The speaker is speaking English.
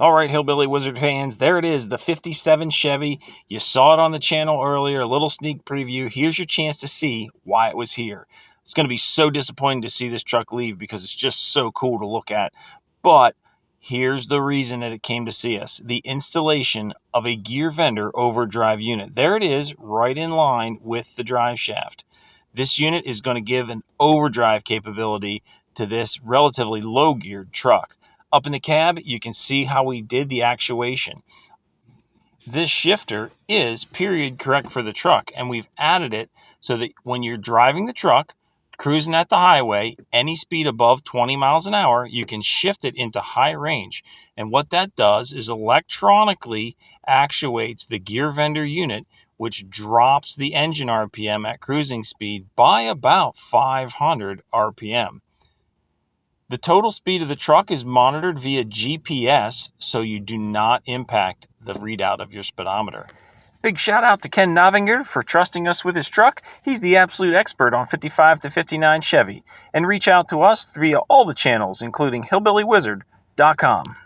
All right, Hillbilly Wizard fans, there it is, the 57 Chevy. You saw it on the channel earlier, a little sneak preview. Here's your chance to see why it was here. It's going to be so disappointing to see this truck leave because it's just so cool to look at. But here's the reason that it came to see us. The installation of a gear vendor overdrive unit. There it is, right in line with the drive shaft. This unit is going to give an overdrive capability to this relatively low-geared truck. Up in the cab, you can see how we did the actuation. This shifter is period correct for the truck, and we've added it so that when you're driving the truck, cruising at the highway, any speed above 20 miles an hour, you can shift it into high range. And what that does is electronically actuates the gear vendor unit, which drops the engine RPM at cruising speed by about 500 RPM. The total speed of the truck is monitored via GPS, so you do not impact the readout of your speedometer. Big shout out to Ken Novinger for trusting us with his truck. He's the absolute expert on 55 to 59 Chevy. And reach out to us via all the channels, including hillbillywizard.com.